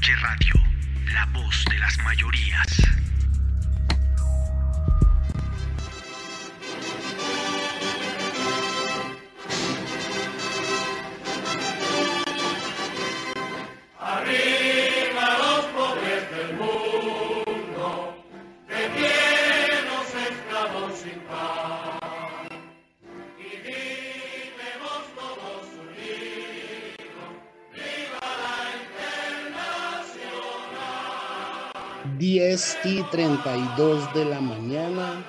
Blue Radio, la voz de las mayorías. Arriba los pobres del mundo, detienos esclavos sin paz, y vivemos todos unidos, viva la Internacional. 10:32 de la mañana,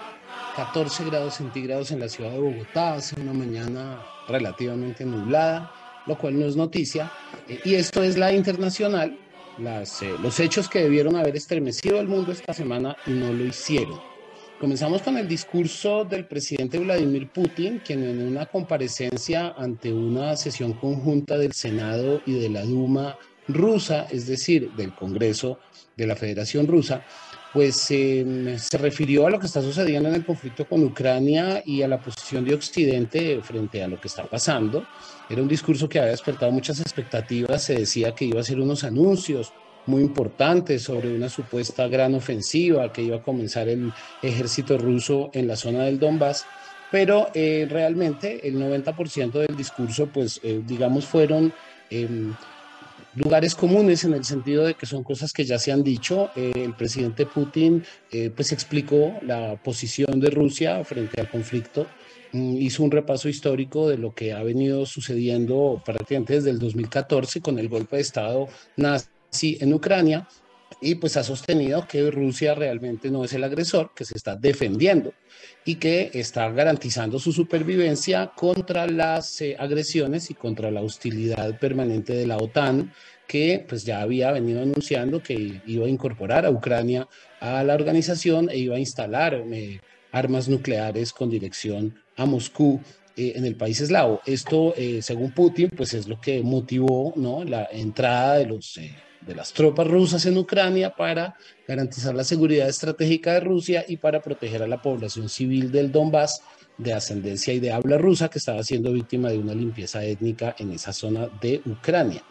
14 grados centígrados en la ciudad de Bogotá, hace una mañana relativamente nublada, lo cual no es noticia, y esto es la Internacional, los hechos que debieron haber estremecido al mundo esta semana y no lo hicieron. Comenzamos con el discurso del presidente Vladimir Putin, quien en una comparecencia ante una sesión conjunta del Senado y de la Duma rusa, es decir, del Congreso de la Federación Rusa, pues se refirió a lo que está sucediendo en el conflicto con Ucrania y a la posición de Occidente frente a lo que está pasando. Era un discurso que había despertado muchas expectativas. Se decía que iba a hacer unos anuncios muy importantes sobre una supuesta gran ofensiva que iba a comenzar el ejército ruso en la zona del Donbass, pero realmente el 90% del discurso, pues digamos, fueron lugares comunes, en el sentido de que son cosas que ya se han dicho. El presidente Putin pues explicó la posición de Rusia frente al conflicto, hizo un repaso histórico de lo que ha venido sucediendo prácticamente desde el 2014 con el golpe de Estado nazi en Ucrania, y pues ha sostenido que Rusia realmente no es el agresor, que se está defendiendo y que está garantizando su supervivencia contra las agresiones y contra la hostilidad permanente de la OTAN, que pues ya había venido anunciando que iba a incorporar a Ucrania a la organización e iba a instalar armas nucleares con dirección a Moscú en el país eslavo. Esto, según Putin, pues es lo que motivó, ¿no?, la entrada de las tropas rusas en Ucrania para garantizar la seguridad estratégica de Rusia y para proteger a la población civil del Donbass, de ascendencia y de habla rusa, que estaba siendo víctima de una limpieza étnica en esa zona de Ucrania.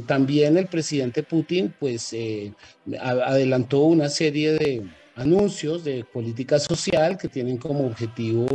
También el presidente Putin pues adelantó una serie de anuncios de política social que tienen como objetivo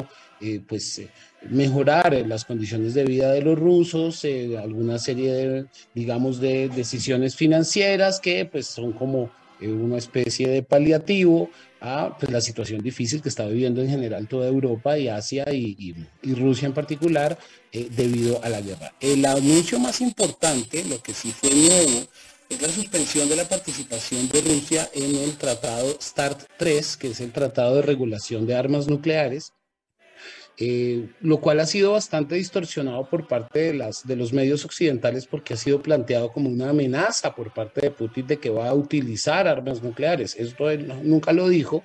mejorar las condiciones de vida de los rusos, alguna serie de, digamos, de decisiones financieras que pues son como una especie de paliativo a pues, la situación difícil que está viviendo en general toda Europa y Asia y Rusia en particular, debido a la guerra. El anuncio más importante, lo que sí fue nuevo, es la suspensión de la participación de Rusia en el tratado START 3, que es el Tratado de Regulación de Armas Nucleares, lo cual ha sido bastante distorsionado por parte de los medios occidentales, porque ha sido planteado como una amenaza por parte de Putin de que va a utilizar armas nucleares. Esto él nunca lo dijo.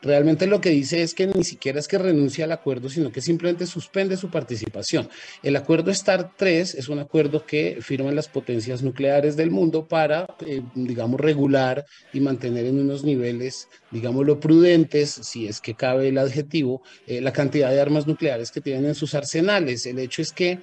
Realmente lo que dice es que ni siquiera es que renuncie al acuerdo, sino que simplemente suspende su participación. El acuerdo START 3 es un acuerdo que firman las potencias nucleares del mundo para, digamos, regular y mantener en unos niveles, digámoslo, prudentes, si es que cabe el adjetivo, la cantidad de armas nucleares que tienen en sus arsenales. El hecho es que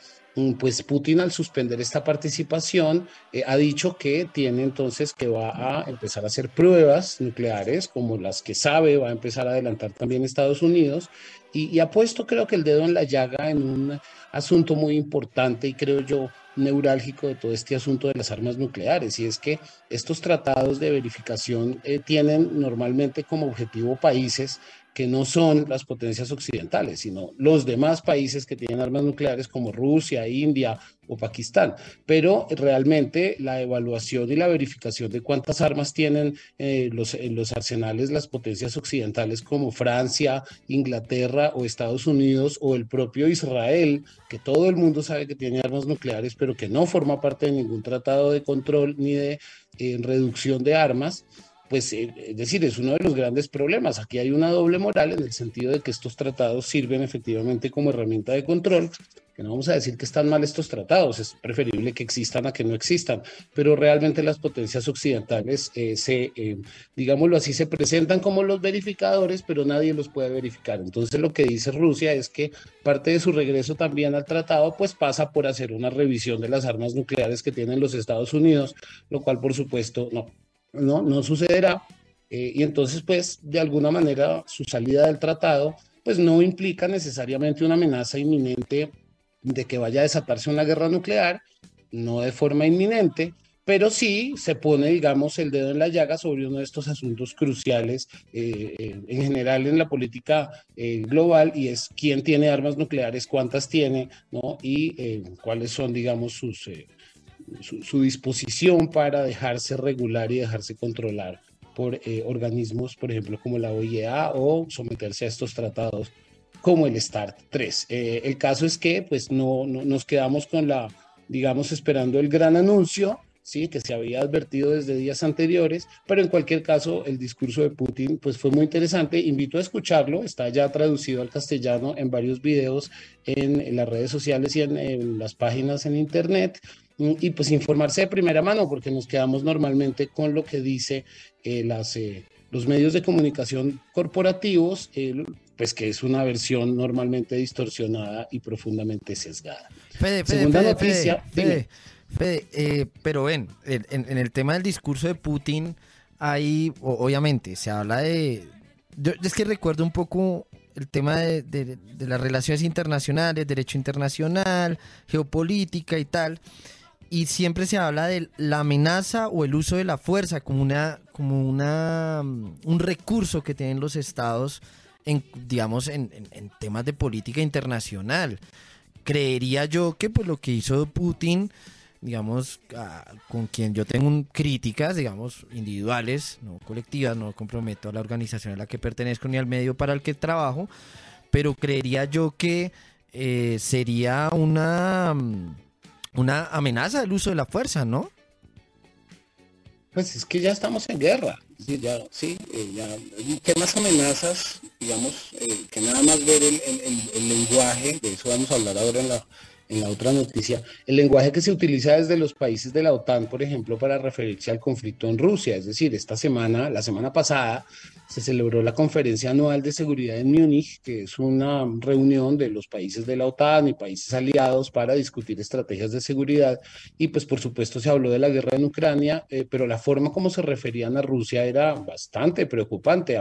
pues Putin, al suspender esta participación, ha dicho que tiene entonces que va a empezar a hacer pruebas nucleares como las que sabe, va a empezar a adelantar también Estados Unidos, y ha puesto, creo que, el dedo en la llaga en un asunto muy importante y, creo yo, neurálgico de todo este asunto de las armas nucleares, y es que estos tratados de verificación tienen normalmente como objetivo países que no son las potencias occidentales, sino los demás países que tienen armas nucleares como Rusia, India o Pakistán. Pero realmente la evaluación y la verificación de cuántas armas tienen en los arsenales las potencias occidentales como Francia, Inglaterra o Estados Unidos o el propio Israel, que todo el mundo sabe que tiene armas nucleares, pero que no forma parte de ningún tratado de control ni de reducción de armas, pues es decir, es uno de los grandes problemas. Aquí hay una doble moral en el sentido de que estos tratados sirven efectivamente como herramienta de control, que no vamos a decir que están mal estos tratados, es preferible que existan a que no existan, pero realmente las potencias occidentales digámoslo así, se presentan como los verificadores, pero nadie los puede verificar. Entonces lo que dice Rusia es que parte de su regreso también al tratado pues pasa por hacer una revisión de las armas nucleares que tienen los Estados Unidos, lo cual por supuesto no sucederá. Y entonces pues de alguna manera su salida del tratado pues no implica necesariamente una amenaza inminente de que vaya a desatarse una guerra nuclear, no de forma inminente, pero sí se pone, digamos, el dedo en la llaga sobre uno de estos asuntos cruciales en general en la política global, y es quién tiene armas nucleares, cuántas tiene, ¿no? Y cuáles son, digamos, su disposición para dejarse regular y dejarse controlar por organismos, por ejemplo, como la OIEA, o someterse a estos tratados como el START 3. El caso es que pues no nos quedamos con digamos, esperando el gran anuncio, ¿sí?, que se había advertido desde días anteriores, pero en cualquier caso el discurso de Putin pues fue muy interesante. Invito a escucharlo, está ya traducido al castellano en varios videos en las redes sociales y en las páginas en internet, y pues informarse de primera mano, porque nos quedamos normalmente con lo que dice los medios de comunicación corporativos, pues que es una versión normalmente distorsionada y profundamente sesgada. Segunda noticia, Fede, pero ven, en el tema del discurso de Putin, hay, obviamente, se habla yo es que recuerdo un poco el tema de las relaciones internacionales, derecho internacional, geopolítica y tal, y siempre se habla de la amenaza o el uso de la fuerza como un recurso que tienen los estados digamos, en temas de política internacional. Creería yo que pues lo que hizo Putin, digamos, con quien yo tengo críticas, digamos, individuales, no colectivas, no comprometo a la organización a la que pertenezco ni al medio para el que trabajo, pero creería yo que sería una amenaza del uso de la fuerza, ¿no? Pues es que ya estamos en guerra, ¿qué más amenazas, digamos, que nada más ver el lenguaje? De eso vamos a hablar ahora en la otra noticia, el lenguaje que se utiliza desde los países de la OTAN, por ejemplo, para referirse al conflicto en Rusia. Es decir, la semana pasada, se celebró la Conferencia Anual de Seguridad en Múnich, que es una reunión de los países de la OTAN y países aliados para discutir estrategias de seguridad, y pues por supuesto se habló de la guerra en Ucrania, pero la forma como se referían a Rusia era bastante preocupante.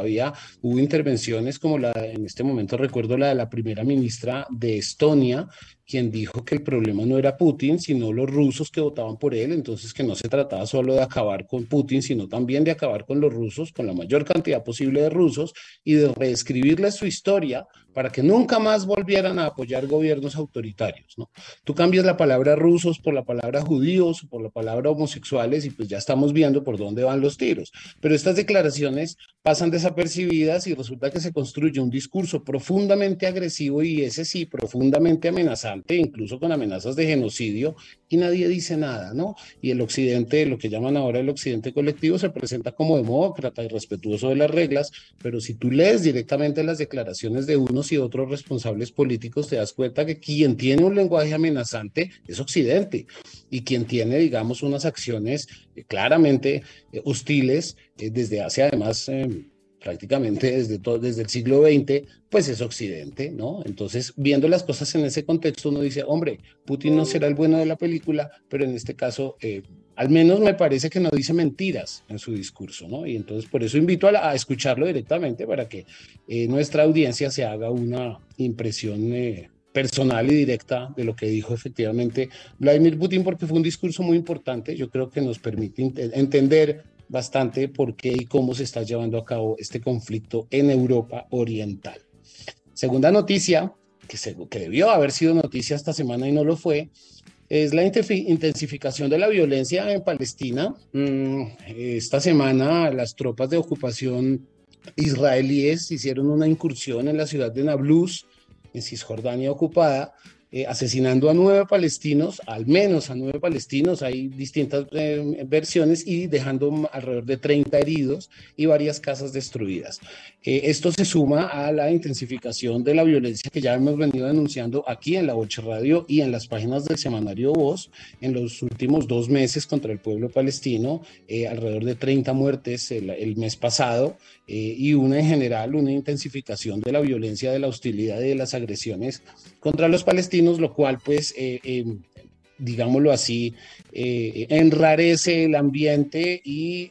Hubo intervenciones como en este momento recuerdo la de la primera ministra de Estonia, quien dijo que el problema no era Putin, sino los rusos que votaban por él, entonces que no se trataba solo de acabar con Putin, sino también de acabar con los rusos, con la mayor cantidad posible de rusos, y de reescribirles su historia para que nunca más volvieran a apoyar gobiernos autoritarios, ¿no? Tú cambias la palabra rusos por la palabra judíos, por la palabra homosexuales, y pues ya estamos viendo por dónde van los tiros. Pero estas declaraciones pasan desapercibidas y resulta que se construye un discurso profundamente agresivo, y ese sí, profundamente amenazante, incluso con amenazas de genocidio, y nadie dice nada, ¿no? Y el occidente, lo que llaman ahora el occidente colectivo, se presenta como demócrata y respetuoso de las reglas, pero si tú lees directamente las declaraciones de unos y otros responsables políticos, te das cuenta que quien tiene un lenguaje amenazante es Occidente, y quien tiene, digamos, unas acciones claramente hostiles desde hace además prácticamente desde el siglo XX, pues es Occidente, ¿no? Entonces, viendo las cosas en ese contexto, uno dice, hombre, Putin no será el bueno de la película, pero en este caso, al menos me parece que no dice mentiras en su discurso, ¿no? Y entonces, por eso invito a escucharlo directamente para que nuestra audiencia se haga una impresión personal y directa de lo que dijo efectivamente Vladimir Putin, porque fue un discurso muy importante. Yo creo que nos permite entender bastante por qué y cómo se está llevando a cabo este conflicto en Europa Oriental. Segunda noticia, que debió haber sido noticia esta semana y no lo fue, es la intensificación de la violencia en Palestina. Esta semana las tropas de ocupación israelíes hicieron una incursión en la ciudad de Nablus, en Cisjordania ocupada, asesinando a 9 palestinos, al menos a 9 palestinos, hay distintas versiones, y dejando alrededor de 30 heridos y varias casas destruidas. Esto se suma a la intensificación de la violencia que ya hemos venido denunciando aquí en la Voce Radio y en las páginas del semanario Voz en los últimos 2 meses contra el pueblo palestino, alrededor de 30 muertes el mes pasado, y en general una intensificación de la violencia, de la hostilidad y de las agresiones contra los palestinos, lo cual pues digámoslo así, enrarece el ambiente y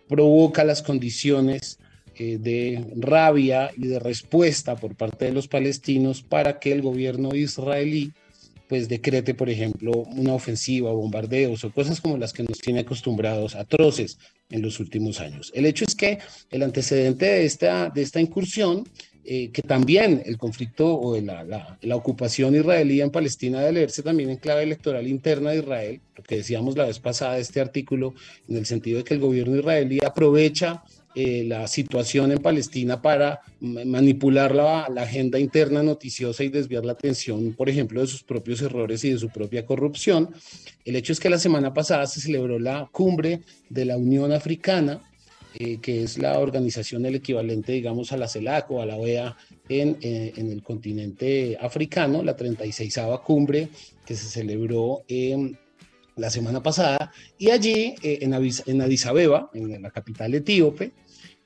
provoca las condiciones de rabia y de respuesta por parte de los palestinos para que el gobierno israelí pues decrete, por ejemplo, una ofensiva, bombardeos o cosas como las que nos tiene acostumbrados, atroces, en los últimos años. El hecho es que el antecedente de esta incursión, que también el conflicto o la ocupación israelí en Palestina debe leerse también en clave electoral interna de Israel, lo que decíamos la vez pasada de este artículo, en el sentido de que el gobierno israelí aprovecha la situación en Palestina para manipular la agenda interna noticiosa y desviar la atención, por ejemplo, de sus propios errores y de su propia corrupción. El hecho es que la semana pasada se celebró la cumbre de la Unión Africana, que es la organización, el equivalente, digamos, a la CELAC o a la OEA en el continente africano, la 36ª cumbre que se celebró la semana pasada, y allí en Addis Abeba, en la capital etíope,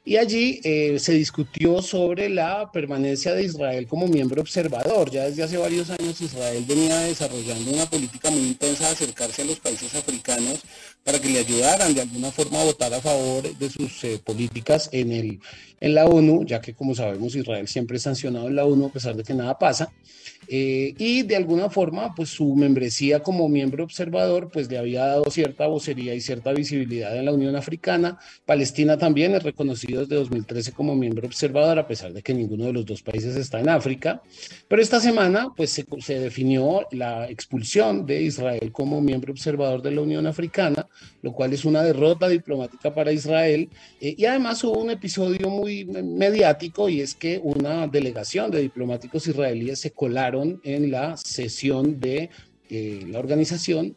y allí se discutió sobre la permanencia de Israel como miembro observador. Ya desde hace varios años Israel venía desarrollando una política muy intensa de acercarse a los países africanos para que le ayudaran de alguna forma a votar a favor de sus políticas en la ONU, ya que, como sabemos, Israel siempre es sancionado en la ONU a pesar de que nada pasa. Y de alguna forma, pues su membresía como miembro observador, pues le había dado cierta vocería y cierta visibilidad en la Unión Africana. Palestina también es reconocido desde 2013 como miembro observador, a pesar de que ninguno de los dos países está en África. Pero esta semana, pues se definió la expulsión de Israel como miembro observador de la Unión Africana, lo cual es una derrota diplomática para Israel. Y además hubo un episodio muy mediático, y es que una delegación de diplomáticos israelíes se colaron en la sesión de la organización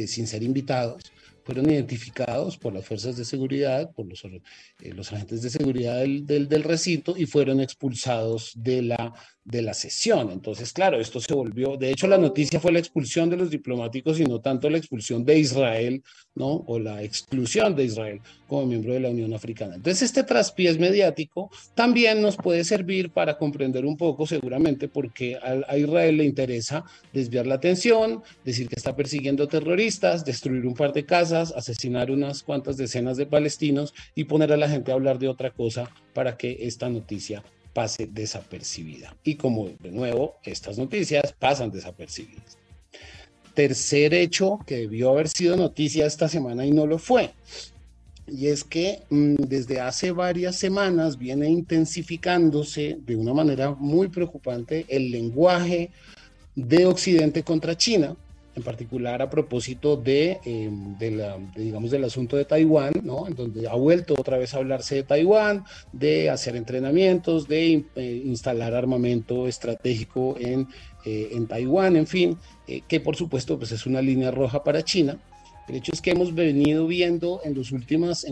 sin ser invitados. Fueron identificados por las fuerzas de seguridad, por los agentes de seguridad del recinto, y fueron expulsados de la sesión. Entonces, claro, esto se volvió, de hecho la noticia fue la expulsión de los diplomáticos y no tanto la expulsión de Israel, ¿no? O la exclusión de Israel como miembro de la Unión Africana. Entonces, este traspiés mediático también nos puede servir para comprender un poco, seguramente, porque a Israel le interesa desviar la atención, decir que está persiguiendo terroristas, destruir un par de casas, asesinar unas cuantas decenas de palestinos y poner a la gente a hablar de otra cosa para que esta noticia pase desapercibida. Y como, de nuevo, estas noticias pasan desapercibidas. Tercer hecho que debió haber sido noticia esta semana y no lo fue. Y es que desde hace varias semanas viene intensificándose de una manera muy preocupante el lenguaje de Occidente contra China, en particular a propósito digamos, del asunto de Taiwán, ¿no? En donde ha vuelto otra vez a hablarse de Taiwán, de hacer entrenamientos, de instalar armamento estratégico en Taiwán, en fin, que por supuesto pues es una línea roja para China. El hecho es que hemos venido viendo en los últimos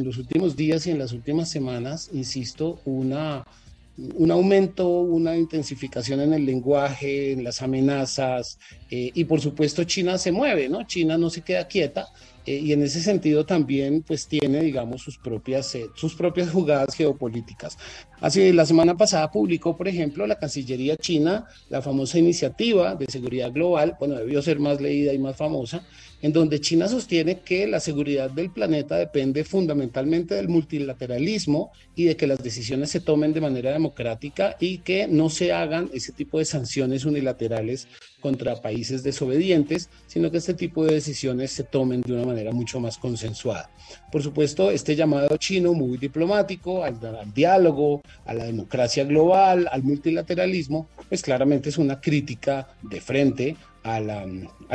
días y en las últimas semanas, insisto, un aumento, una intensificación en el lenguaje, en las amenazas, y por supuesto China se mueve, ¿no? China no se queda quieta, y en ese sentido también pues tiene, digamos, sus propias jugadas geopolíticas. Así, la semana pasada publicó, por ejemplo, la Cancillería china la famosa iniciativa de seguridad global, bueno, debió ser más leída y más famosa, en donde China sostiene que la seguridad del planeta depende fundamentalmente del multilateralismo y de que las decisiones se tomen de manera democrática y que no se hagan ese tipo de sanciones unilaterales contra países desobedientes, sino que este tipo de decisiones se tomen de una manera mucho más consensuada. Por supuesto, este llamado chino muy diplomático al diálogo, a la democracia global, al multilateralismo, pues claramente es una crítica de frente a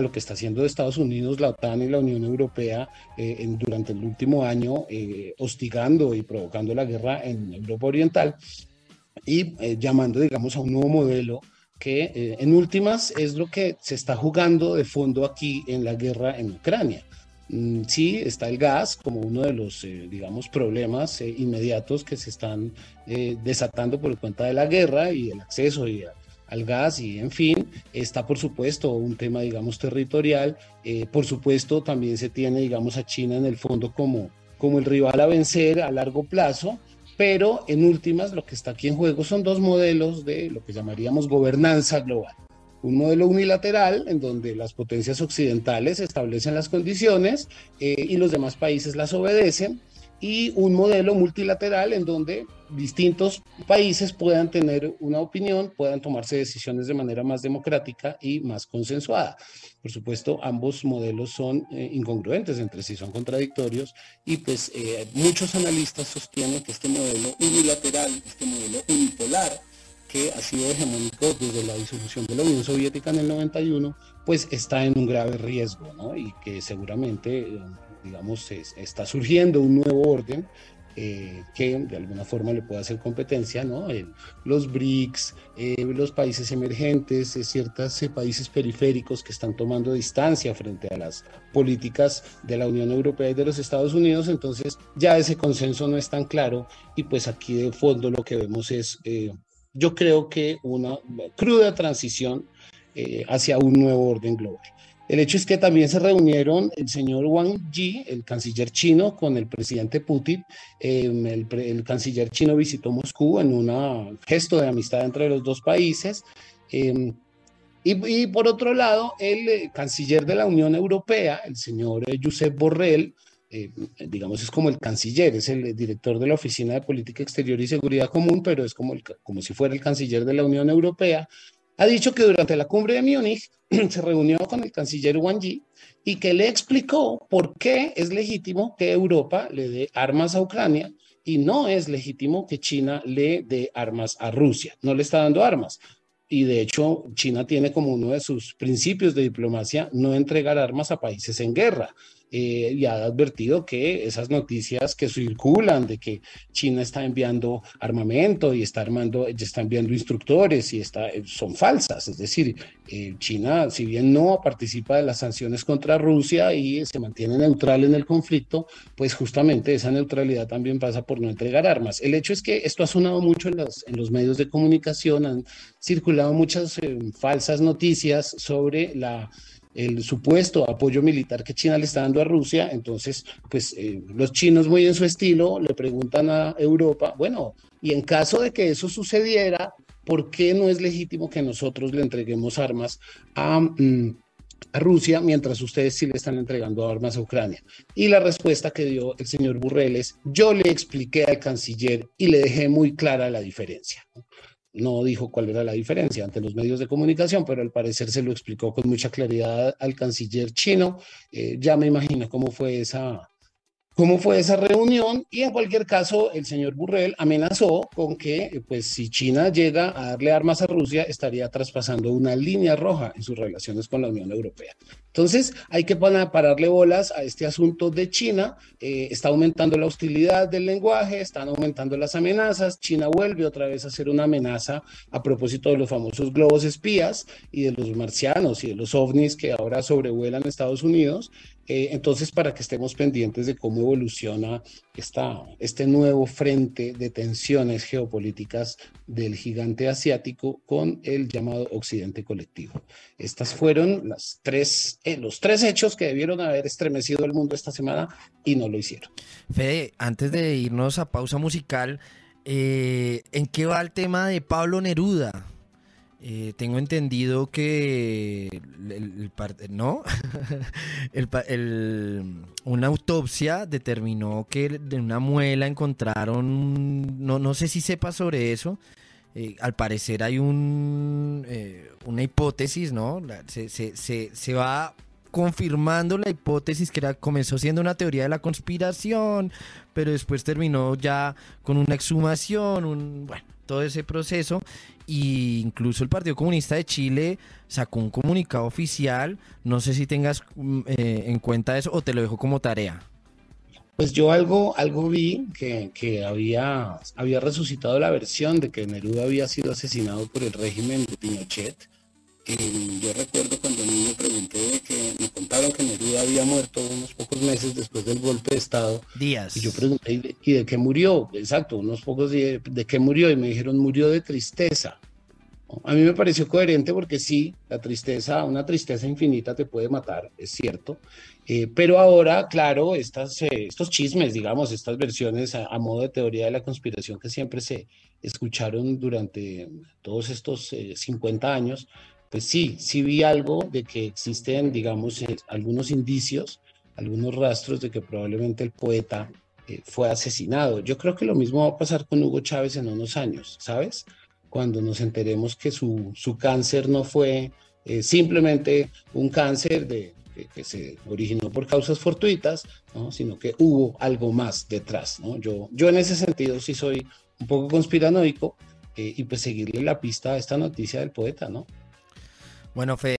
lo que está haciendo Estados Unidos, la OTAN y la Unión Europea durante el último año, hostigando y provocando la guerra en Europa Oriental y llamando, digamos, a un nuevo modelo que en últimas es lo que se está jugando de fondo aquí en la guerra en Ucrania. Sí, está el gas como uno de los, digamos, problemas inmediatos que se están desatando por cuenta de la guerra y el acceso al gas y en fin, está por supuesto un tema, digamos, territorial, por supuesto también se tiene, digamos, a China en el fondo como el rival a vencer a largo plazo, pero en últimas lo que está aquí en juego son dos modelos de lo que llamaríamos gobernanza global. Un modelo unilateral en donde las potencias occidentales establecen las condiciones y los demás países las obedecen, y un modelo multilateral en donde distintos países puedan tener una opinión, puedan tomarse decisiones de manera más democrática y más consensuada. Por supuesto, ambos modelos son incongruentes entre sí, son contradictorios, y pues muchos analistas sostienen que este modelo unilateral, este modelo unipolar, que ha sido hegemónico desde la disolución de la Unión Soviética en el 91, pues está en un grave riesgo, ¿no? Y que seguramente, digamos, está surgiendo un nuevo orden que de alguna forma le pueda hacer competencia, ¿no? Los BRICS, los países emergentes, ciertos países periféricos que están tomando distancia frente a las políticas de la Unión Europea y de los Estados Unidos. Entonces ya ese consenso no es tan claro, y pues aquí de fondo lo que vemos es, yo creo que una cruda transición hacia un nuevo orden global. El hecho es que también se reunieron el señor Wang Yi, el canciller chino, con el presidente Putin. El canciller chino visitó Moscú en un gesto de amistad entre los dos países. Y por otro lado, el canciller de la Unión Europea, el señor Josep Borrell, digamos, es como el canciller, es el director de la Oficina de Política Exterior y Seguridad Común, pero es como si fuera el canciller de la Unión Europea. Ha dicho que durante la cumbre de Múnich se reunió con el canciller Wang Yi y que le explicó por qué es legítimo que Europa le dé armas a Ucrania y no es legítimo que China le dé armas a Rusia. No le está dando armas. Y de hecho, China tiene como uno de sus principios de diplomacia no entregar armas a países en guerra. Y ha advertido que esas noticias que circulan de que China está enviando armamento y está enviando instructores y son falsas. Es decir, China, si bien no participa de las sanciones contra Rusia y se mantiene neutral en el conflicto, pues justamente esa neutralidad también pasa por no entregar armas. El hecho es que esto ha sonado mucho en los medios de comunicación, han circulado muchas falsas noticias sobre el supuesto apoyo militar que China le está dando a Rusia. Entonces, pues los chinos, muy en su estilo, le preguntan a Europa, bueno, y en caso de que eso sucediera, ¿por qué no es legítimo que nosotros le entreguemos armas a Rusia mientras ustedes sí le están entregando armas a Ucrania? Y la respuesta que dio el señor Borrell es: yo le expliqué al canciller y le dejé muy clara la diferencia. No dijo cuál era la diferencia ante los medios de comunicación, pero al parecer se lo explicó con mucha claridad al canciller chino. Ya me imagino cómo fue esa reunión, y en cualquier caso el señor Borrell amenazó con que pues si China llega a darle armas a Rusia estaría traspasando una línea roja en sus relaciones con la Unión Europea. Entonces hay que pararle bolas a este asunto de China. Está aumentando la hostilidad del lenguaje, están aumentando las amenazas. China vuelve otra vez a ser una amenaza a propósito de los famosos globos espías y de los marcianos y de los ovnis que ahora sobrevuelan Estados Unidos. Entonces, para que estemos pendientes de cómo evoluciona este nuevo frente de tensiones geopolíticas del gigante asiático con el llamado Occidente colectivo. Estas fueron los tres hechos que debieron haber estremecido el mundo esta semana y no lo hicieron. Fede, antes de irnos a pausa musical, ¿en qué va el tema de Pablo Neruda? Tengo entendido que una autopsia determinó que de una muela encontraron, no sé si sepa sobre eso, al parecer hay una hipótesis, ¿no? Se va confirmando la hipótesis que comenzó siendo una teoría de la conspiración, pero después terminó ya con una exhumación, todo ese proceso. Y incluso el Partido Comunista de Chile sacó un comunicado oficial. No sé si tengas en cuenta eso o te lo dejo como tarea. Pues yo algo vi que había resucitado la versión de que Neruda había sido asesinado por el régimen de Pinochet. Yo recuerdo cuando niño pregunté de que me contaron que Neruda había muerto unos pocos meses después del golpe de Estado. Y yo Díaz. pregunté, y de qué murió? Exacto, unos pocos días, ¿de qué murió? Y me dijeron, murió de tristeza. A mí me pareció coherente porque sí, la tristeza, una tristeza infinita te puede matar, es cierto. Pero ahora, claro, estos chismes, digamos, estas versiones a modo de teoría de la conspiración que siempre se escucharon durante todos estos 50 años, pues sí, sí vi algo de que existen, digamos, algunos indicios, algunos rastros de que probablemente el poeta fue asesinado. Yo creo que lo mismo va a pasar con Hugo Chávez en unos años, ¿sabes? Cuando nos enteremos que su cáncer no fue simplemente un cáncer que se originó por causas fortuitas, ¿no? Sino que hubo algo más detrás, ¿no? Yo en ese sentido sí soy un poco conspiranoico y pues seguirle la pista a esta noticia del poeta, ¿no? Bueno, Fede.